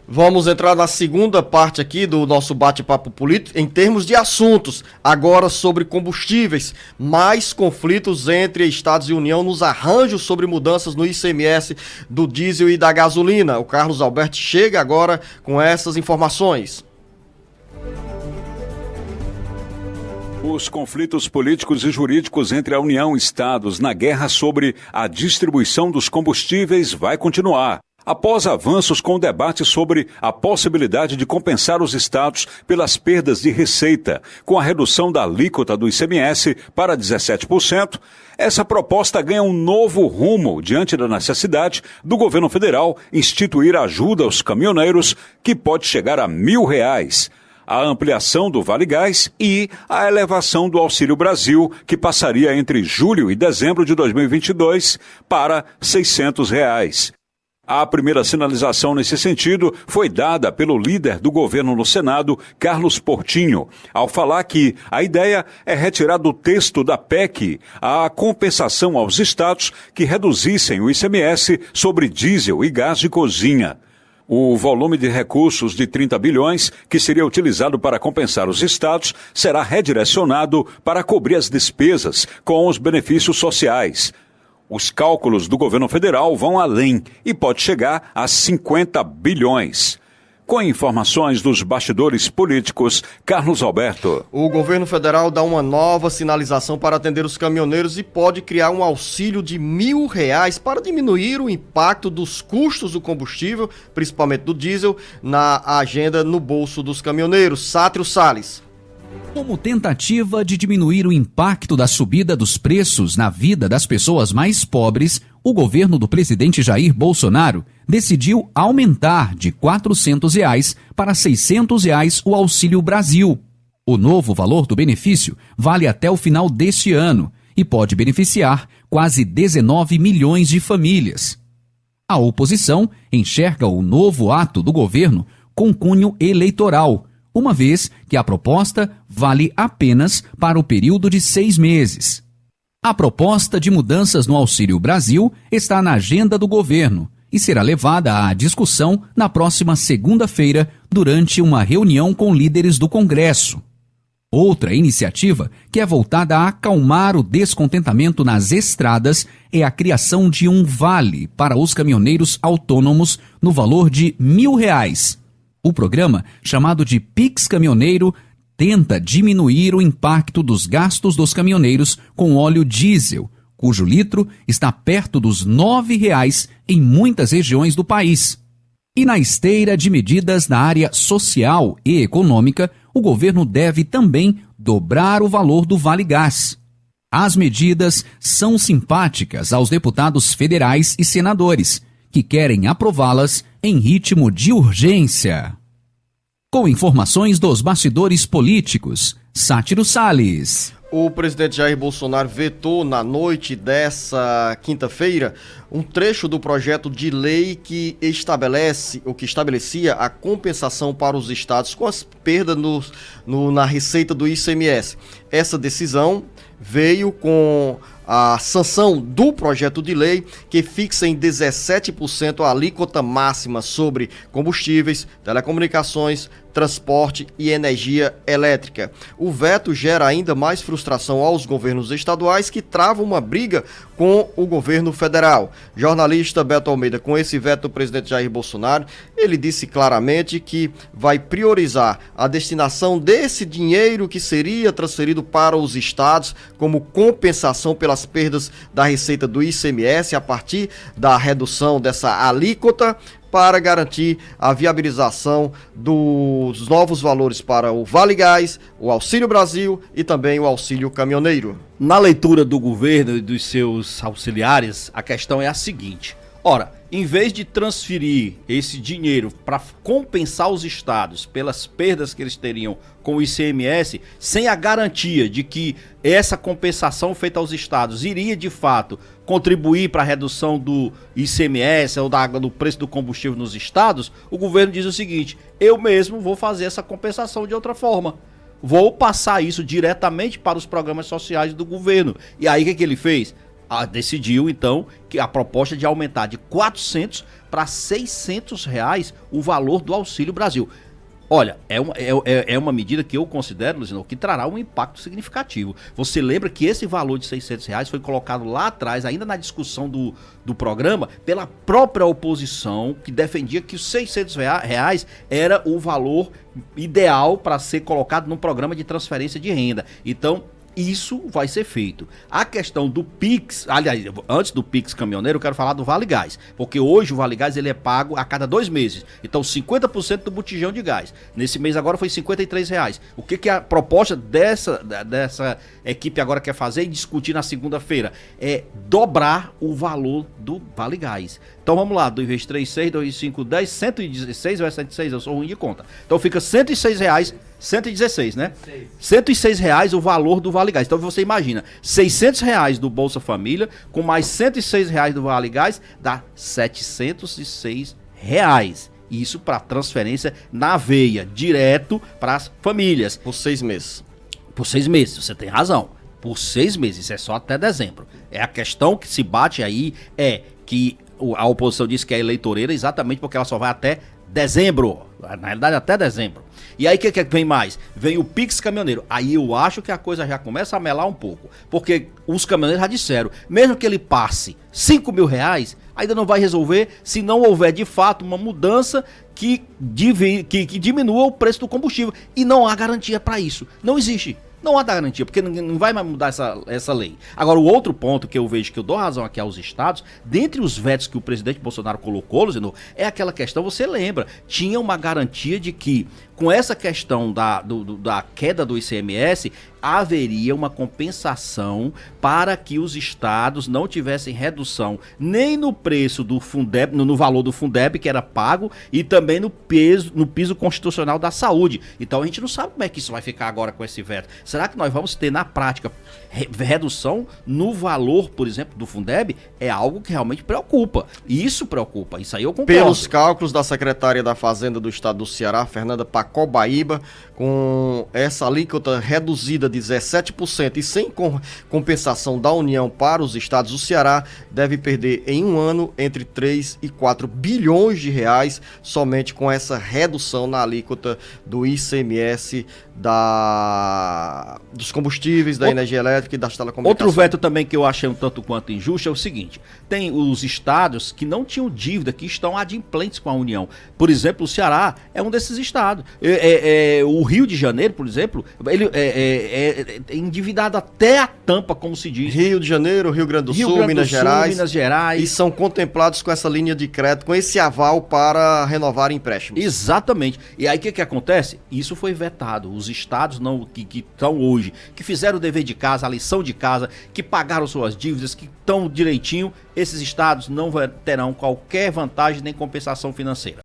Vamos entrar na segunda parte aqui do nosso bate-papo político em termos de assuntos. Agora sobre combustíveis, mais conflitos entre Estados e União nos arranjos sobre mudanças no ICMS do diesel e da gasolina. O Carlos Alberto chega agora com essas informações. Os conflitos políticos e jurídicos entre a União e Estados na guerra sobre a distribuição dos combustíveis vai continuar. Após avanços com o debate sobre a possibilidade de compensar os estados pelas perdas de receita, com a redução da alíquota do ICMS para 17%, essa proposta ganha um novo rumo diante da necessidade do governo federal instituir ajuda aos caminhoneiros, que pode chegar a R$1.000, a ampliação do Vale Gás e a elevação do Auxílio Brasil, que passaria entre julho e dezembro de 2022 para R$600. A primeira sinalização nesse sentido foi dada pelo líder do governo no Senado, Carlos Portinho, ao falar que a ideia é retirar do texto da PEC a compensação aos estados que reduzissem o ICMS sobre diesel e gás de cozinha. O volume de recursos de 30 bilhões, que seria utilizado para compensar os estados, será redirecionado para cobrir as despesas com os benefícios sociais. Os cálculos do governo federal vão além e pode chegar a 50 bilhões. Com informações dos bastidores políticos, Carlos Alberto. O governo federal dá uma nova sinalização para atender os caminhoneiros e pode criar um auxílio de R$1.000 para diminuir o impacto dos custos do combustível, principalmente do diesel, na agenda no bolso dos caminhoneiros. Sátrio Salles. Como tentativa de diminuir o impacto da subida dos preços na vida das pessoas mais pobres, o governo do presidente Jair Bolsonaro decidiu aumentar de R$400 para R$600 o Auxílio Brasil. O novo valor do benefício vale até o final deste ano e pode beneficiar quase 19 milhões de famílias. A oposição enxerga o novo ato do governo com cunho eleitoral, uma vez que a proposta vale apenas para o período de 6 meses. A proposta de mudanças no Auxílio Brasil está na agenda do governo e será levada à discussão na próxima segunda-feira durante uma reunião com líderes do Congresso. Outra iniciativa que é voltada a acalmar o descontentamento nas estradas é a criação de um vale para os caminhoneiros autônomos no valor de R$1.000. O programa, chamado de Pix Caminhoneiro, tenta diminuir o impacto dos gastos dos caminhoneiros com óleo diesel, cujo litro está perto dos R$9 em muitas regiões do país. E na esteira de medidas na área social e econômica, o governo deve também dobrar o valor do Vale Gás. As medidas são simpáticas aos deputados federais e senadores, que querem aprová-las em ritmo de urgência. Com informações dos bastidores políticos, Sátiro Salles. O presidente Jair Bolsonaro vetou na noite dessa quinta-feira um trecho do projeto de lei que estabelecia a compensação para os estados com as perdas na receita do ICMS. Essa decisão veio com a sanção do projeto de lei que fixa em 17% a alíquota máxima sobre combustíveis, telecomunicações, transporte e energia elétrica. O veto gera ainda mais frustração aos governos estaduais que travam uma briga com o governo federal. Jornalista Beto Almeida, com esse veto do presidente Jair Bolsonaro, ele disse claramente que vai priorizar a destinação desse dinheiro que seria transferido para os estados como compensação pelas perdas da receita do ICMS a partir da redução dessa alíquota, para garantir a viabilização dos novos valores para o Vale Gás, o Auxílio Brasil e também o Auxílio Caminhoneiro. Na leitura do governo e dos seus auxiliares, a questão é a seguinte: ora, em vez de transferir esse dinheiro para compensar os estados pelas perdas que eles teriam com o ICMS, sem a garantia de que essa compensação feita aos estados iria de fato contribuir para a redução do ICMS ou do preço do combustível nos estados, o governo diz o seguinte: eu mesmo vou fazer essa compensação de outra forma. Vou passar isso diretamente para os programas sociais do governo. E aí o que ele fez? Decidiu então que a proposta de aumentar de 400 para R$600 o valor do Auxílio Brasil. Olha, é uma medida que eu considero, Luciano, que trará um impacto significativo. Você lembra que esse valor de R$600 foi colocado lá atrás, ainda na discussão do programa, pela própria oposição, que defendia que os R$600 era o valor ideal para ser colocado num programa de transferência de renda. Então, isso vai ser feito. A questão do Pix, aliás, antes do Pix caminhoneiro, eu quero falar do Vale Gás, porque hoje o Vale Gás ele é pago a cada 2 meses. Então 50% do botijão de gás. Nesse mês agora foi R$53. O que a proposta dessa equipe agora quer fazer e discutir na segunda-feira? É dobrar o valor do Vale Gás. Então vamos lá, 2 vezes 3, 6, 2 vezes 5, 10, 116 ou é 106? Eu sou ruim de conta. Então fica R$106, 116, né? R$106 o valor do Vale Gás. Então você imagina, R$600 do Bolsa Família, com mais R$106 do Vale Gás, dá R$706. Isso para transferência na veia, direto para as famílias. Por 6 meses. Por 6 meses, você tem razão. Por 6 meses, isso é só até dezembro. É a questão que se bate aí, é que a oposição diz que é eleitoreira exatamente porque ela só vai até dezembro. Na realidade, até dezembro. E aí, o que vem mais? Vem o Pix caminhoneiro. Aí eu acho que a coisa já começa a melar um pouco. Porque os caminhoneiros já disseram, mesmo que ele passe R$5.000, ainda não vai resolver se não houver, de fato, uma mudança que diminua o preço do combustível. E não há garantia para isso. Não existe. Não há garantia, porque não vai mais mudar essa lei. Agora, o outro ponto que eu vejo que eu dou razão aqui aos estados, dentre os vetos que o presidente Bolsonaro colocou, Luciano, é aquela questão, você lembra, tinha uma garantia de que, com essa questão da queda do ICMS, haveria uma compensação para que os estados não tivessem redução nem no preço do Fundeb, no valor do Fundeb que era pago, e também no piso constitucional da saúde. Então a gente não sabe como é que isso vai ficar agora com esse veto. Será que nós vamos ter na prática redução no valor, por exemplo, do Fundeb? É algo que realmente preocupa. Isso preocupa. Isso aí eu concordo. Pelos cálculos da secretária da Fazenda do estado do Ceará, Fernanda Pacobaíba, com essa alíquota reduzida de 17% e sem compensação da União para os estados, o Ceará deve perder em um ano entre 3 e 4 bilhões de reais somente com essa redução na alíquota do ICMS dos combustíveis, da energia elétrica e das telecomunicações. Outro veto também que eu achei um tanto quanto injusto é o seguinte: tem os estados que não tinham dívida, que estão adimplentes com a União. Por exemplo, o Ceará é um desses estados. O Rio de Janeiro, por exemplo, ele é endividado até a tampa, como se diz. Rio de Janeiro, Rio Grande do Sul, Minas Gerais. E são contemplados com essa linha de crédito, com esse aval para renovar empréstimos. Exatamente. E aí o que acontece? Isso foi vetado. Os estados que estão hoje, que fizeram o dever de casa, a lição de casa, que pagaram suas dívidas, que estão direitinho, esses estados não terão qualquer vantagem nem compensação financeira.